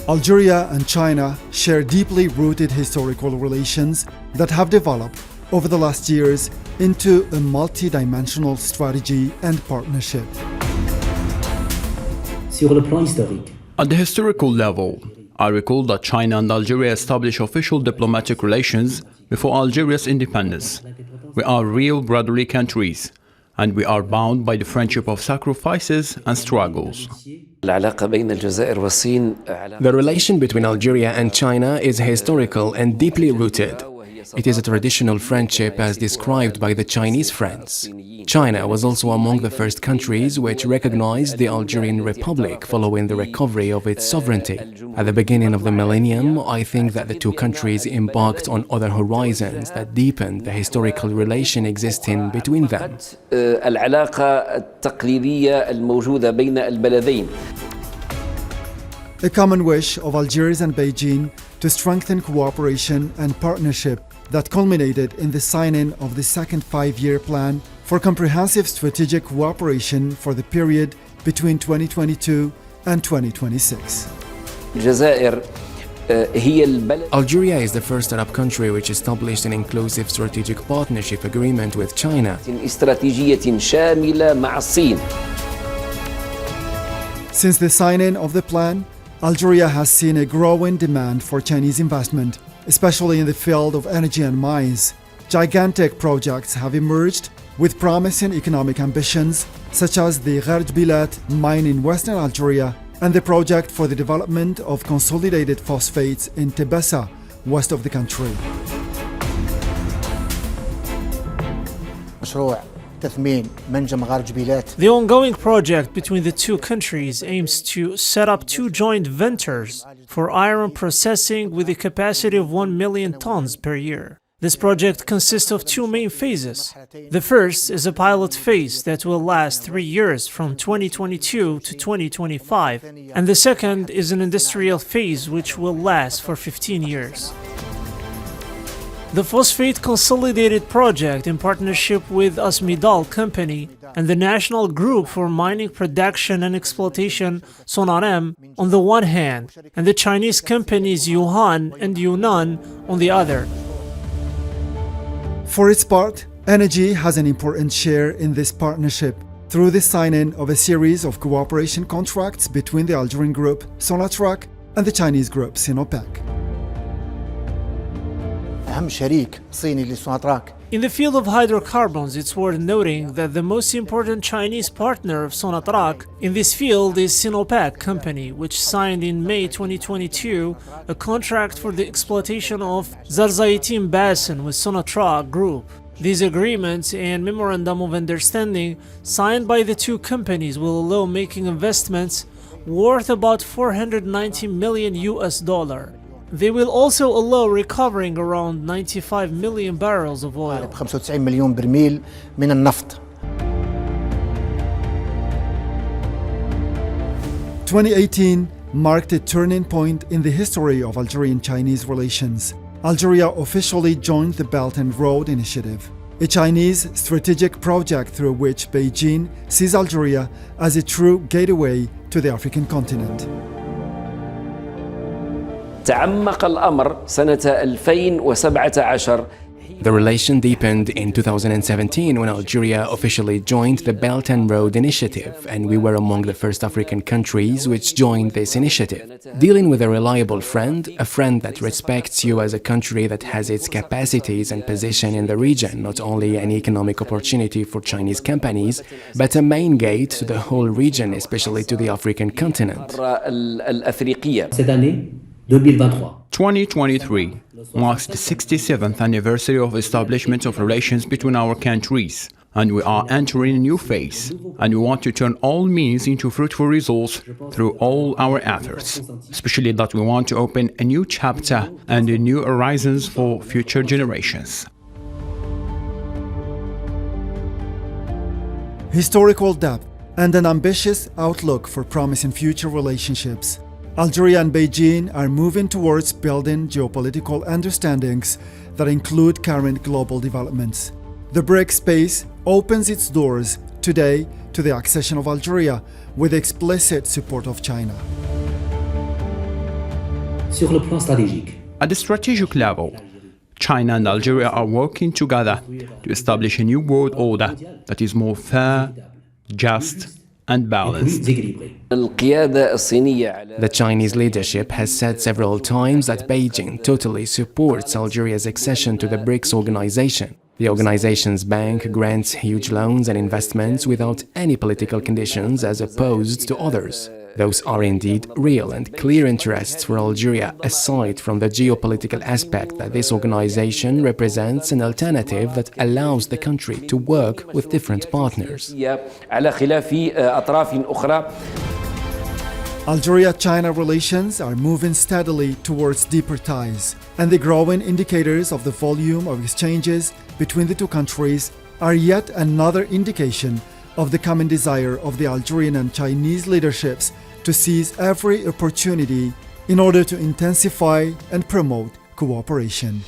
Algeria and China share deeply rooted historical relations that have developed over the last years into a multi-dimensional strategy and partnership. Sur le plan historique, At the historical level, I recall that China and Algeria established official diplomatic relations before Algeria's independence. We are real brotherly countries, and we are bound by the friendship of sacrifices and struggles. The relation between Algeria and China is historical and deeply rooted. It is a traditional friendship as described by the Chinese friends. China was also among the first countries which recognized the Algerian Republic following the recovery of its sovereignty. At the beginning of the millennium, I think that the two countries embarked on other horizons that deepened the historical relation existing between them. A common wish of Algiers and Beijing to strengthen cooperation and partnership that culminated in the signing of the second five-year plan for comprehensive strategic cooperation for the period between 2022 and 2026. Algeria is the first Arab country which established an inclusive strategic partnership agreement with China. Since the signing of the plan, Algeria has seen a growing demand for Chinese investment, especially in the field of energy and mines. Gigantic projects have emerged with promising economic ambitions, such as the Algiers-Beijing mine in western Algeria and the project for the development of consolidated phosphates in Tebessa, west of the country. The ongoing project between the two countries aims to set up two joint ventures for iron processing with a capacity of 1 million tons per year. This project consists of two main phases. The first is a pilot phase that will last 3 years from 2022 to 2025, and the second is an industrial phase which will last for 15 years. The Phosphate Consolidated Project, in partnership with Asmidal Company and the National Group for Mining Production and Exploitation Sonarem on the one hand, and the Chinese companies Yuhan and Yunnan on the other. For its part, energy has an important share in this partnership through the signing of a series of cooperation contracts between the Algerian group Sonatrach and the Chinese group Sinopec. In the field of hydrocarbons, it's worth noting that the most important Chinese partner of Sonatrach in this field is Sinopec Company, which signed in May 2022 a contract for the exploitation of Zarzaitin Basin with Sonatrach Group. These agreements and memorandum of understanding signed by the two companies will allow making investments worth about $490 million. They will also allow recovering around 95 million barrels of oil. 2018 marked a turning point in the history of Algerian-Chinese relations. Algeria officially joined the Belt and Road Initiative, a Chinese strategic project through which Beijing sees Algeria as a true gateway to the African continent. تعمق الأمر سنة 2017. The relation deepened in 2017 when Algeria officially joined the Belt and Road Initiative, and we were among the first African countries which joined this initiative. Dealing with a reliable friend, a friend that respects you as a country that has its capacities and position in the region, not only an economic opportunity for Chinese companies, but a main gate to the whole region, especially to the African continent. cette année, 2023. 2023 marks the 67th anniversary of establishment of relations between our countries, and we are entering a new phase, and we want to turn all means into fruitful results through all our efforts, especially that we want to open a new chapter and new horizons for future generations. Historical depth and an ambitious outlook for promising future relationships. Algeria and Beijing are moving towards building geopolitical understandings that include current global developments. The BRICS space opens its doors today to the accession of Algeria with explicit support of China. Sur le plan stratégique, At the strategic level, China and Algeria are working together to establish a new world order that is more fair, just, and balanced. plus équilibré. القيادة الصينية على The Chinese leadership has said several times that Beijing totally supports Algeria's accession to the BRICS organization. The organization's bank grants huge loans and investments without any political conditions as opposed to others. Those are indeed real and clear interests for Algeria, aside from the geopolitical aspect that this organization represents an alternative that allows the country to work with different partners. على خلاف أطراف أخرى. Algeria-China relations are moving steadily towards deeper ties, and the growing indicators of the volume of exchanges between the two countries are yet another indication of the common desire of the Algerian and Chinese leaderships to seize every opportunity in order to intensify and promote cooperation.